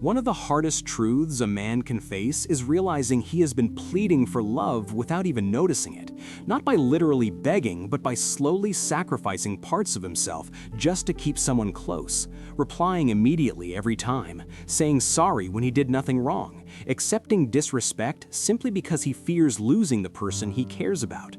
One of the hardest truths a man can face is realizing he has been pleading for love without even noticing it, not by literally begging, but by slowly sacrificing parts of himself just to keep someone close, replying immediately every time, saying sorry when he did nothing wrong, accepting disrespect simply because he fears losing the person he cares about.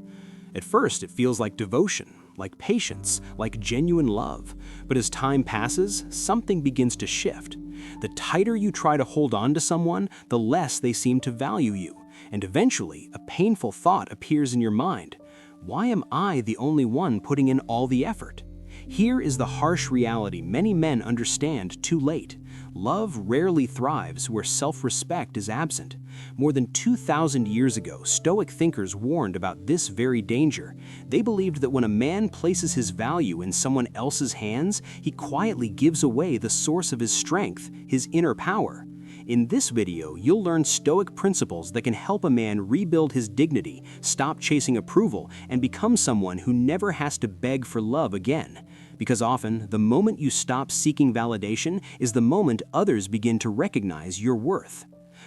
At first, it feels like devotion, like patience, like genuine love. But as time passes, something begins to shift. The tighter you try to hold on to someone, the less they seem to value you. And eventually, a painful thought appears in your mind. Why am I the only one putting in all the effort? Here is the harsh reality many men understand too late. Love rarely thrives where self-respect is absent. More than 2,000 years ago, Stoic thinkers warned about this very danger. They believed that when a man places his value in someone else's hands, he quietly gives away the source of his strength, his inner power. In this video, you'll learn Stoic principles that can help a man rebuild his dignity, stop chasing approval, and become someone who never has to beg for love again. Because often, the moment you stop seeking validation is the moment others begin to recognize your worth.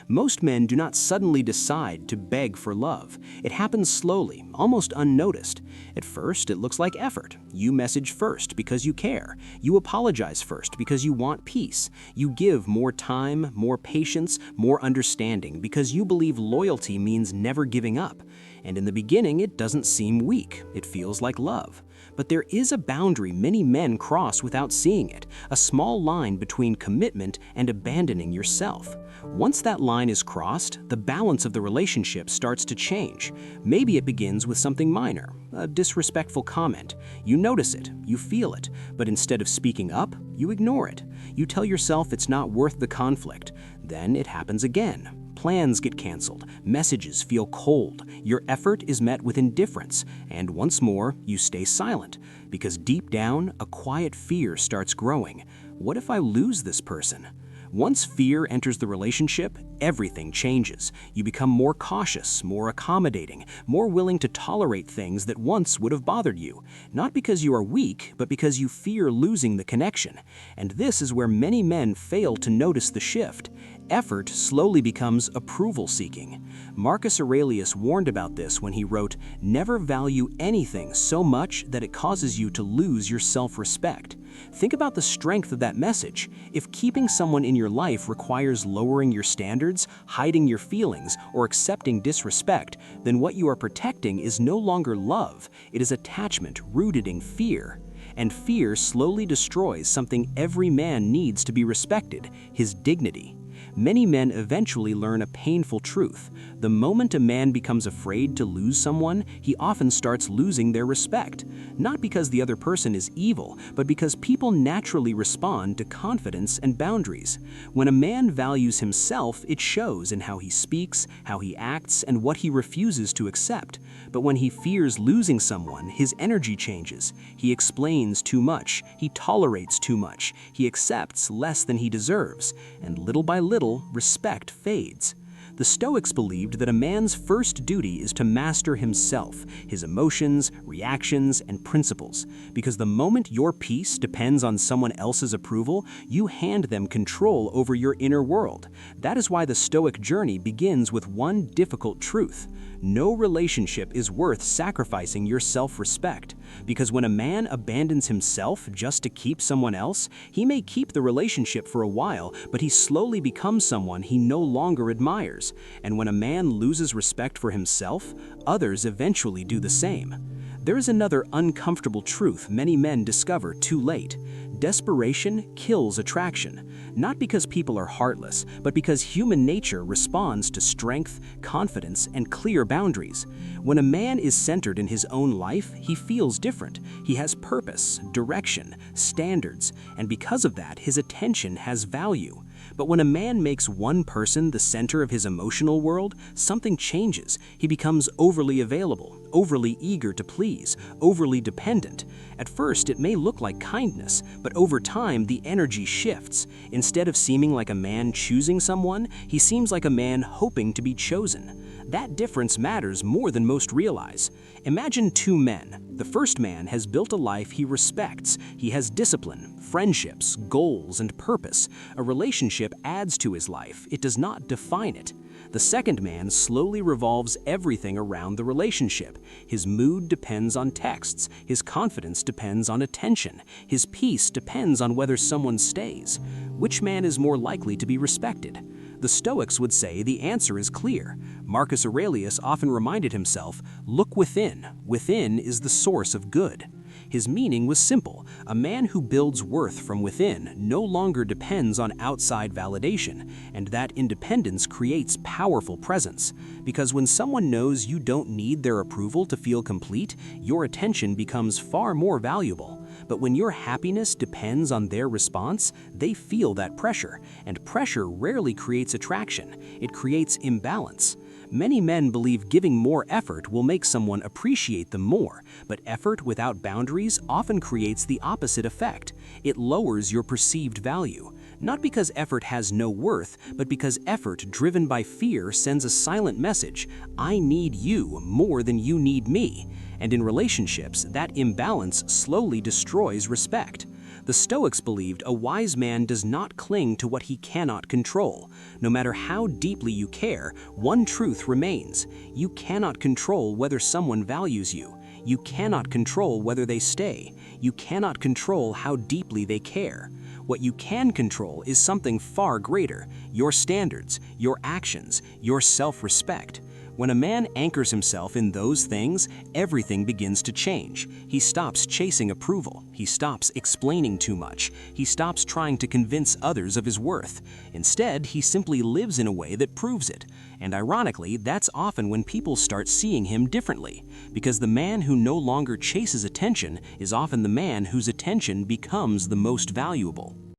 Most men do not suddenly decide to beg for love. It happens slowly, almost unnoticed. At first, it looks like effort. You message first because you care. You apologize first because you want peace. You give more time, more patience, more understanding because you believe loyalty means never giving up. And in the beginning, it doesn't seem weak. It feels like love. But there is a boundary many men cross without seeing it, a small line between commitment and abandoning yourself. Once that line is crossed, the balance of the relationship starts to change. Maybe it begins with something minor, a disrespectful comment. You notice it, you feel it, but instead of speaking up, you ignore it. You tell yourself it's not worth the conflict. Then it happens again. Plans get canceled, messages feel cold, your effort is met with indifference, and once more, you stay silent, because deep down, a quiet fear starts growing. What if I lose this person? Once fear enters the relationship, everything changes. You become more cautious, more accommodating, more willing to tolerate things that once would have bothered you. Not because you are weak, but because you fear losing the connection. And this is where many men fail to notice the shift. Effort slowly becomes approval-seeking. Marcus Aurelius warned about this when he wrote, "Never value anything so much that it causes you to lose your self-respect." Think about the strength of that message. If keeping someone in your life requires lowering your standards, hiding your feelings, or accepting disrespect, then what you are protecting is no longer love, it is attachment rooted in fear. And fear slowly destroys something every man needs to be respected, his dignity. Many men eventually learn a painful truth. The moment a man becomes afraid to lose someone, he often starts losing their respect. Not because the other person is evil, but because people naturally respond to confidence and boundaries. When a man values himself, it shows in how he speaks, how he acts, and what he refuses to accept. But when he fears losing someone, his energy changes. He explains too much, he tolerates too much, he accepts less than he deserves, and little by little, respect fades. The Stoics believed that a man's first duty is to master himself, his emotions, reactions, and principles, because the moment your peace depends on someone else's approval, you hand them control over your inner world. That is why the Stoic journey begins with one difficult truth. No relationship is worth sacrificing your self-respect, because when a man abandons himself just to keep someone else, he may keep the relationship for a while, but he slowly becomes someone he no longer admires. And when a man loses respect for himself, others eventually do the same. There is another uncomfortable truth many men discover too late. Desperation kills attraction, not because people are heartless, but because human nature responds to strength, confidence, and clear boundaries. When a man is centered in his own life, he feels different. He has purpose, direction, standards, and because of that, his attention has value. But when a man makes one person the center of his emotional world, something changes. He becomes overly available, overly eager to please, overly dependent. At first, it may look like kindness, but over time, the energy shifts. Instead of seeming like a man choosing someone, he seems like a man hoping to be chosen. That difference matters more than most realize. Imagine two men. The first man has built a life he respects. He has discipline, friendships, goals, and purpose. A relationship adds to his life. It does not define it. The second man slowly revolves everything around the relationship. His mood depends on texts. His confidence depends on attention. His peace depends on whether someone stays. Which man is more likely to be respected? The Stoics would say the answer is clear. Marcus Aurelius often reminded himself, "Look within. Within is the source of good." His meaning was simple. A man who builds worth from within no longer depends on outside validation, and that independence creates powerful presence. Because when someone knows you don't need their approval to feel complete, your attention becomes far more valuable. But when your happiness depends on their response, they feel that pressure, and pressure rarely creates attraction. It creates imbalance. Many men believe giving more effort will make someone appreciate them more, but effort without boundaries often creates the opposite effect. It lowers your perceived value. Not because effort has no worth, but because effort driven by fear sends a silent message, "I need you more than you need me." And in relationships, that imbalance slowly destroys respect. The Stoics believed a wise man does not cling to what he cannot control. No matter how deeply you care, one truth remains. You cannot control whether someone values you. You cannot control whether they stay. You cannot control how deeply they care. What you can control is something far greater: your standards, your actions, your self-respect. When a man anchors himself in those things, everything begins to change. He stops chasing approval. He stops explaining too much. He stops trying to convince others of his worth. Instead, he simply lives in a way that proves it. And ironically, that's often when people start seeing him differently. Because the man who no longer chases attention is often the man whose attention becomes the most valuable.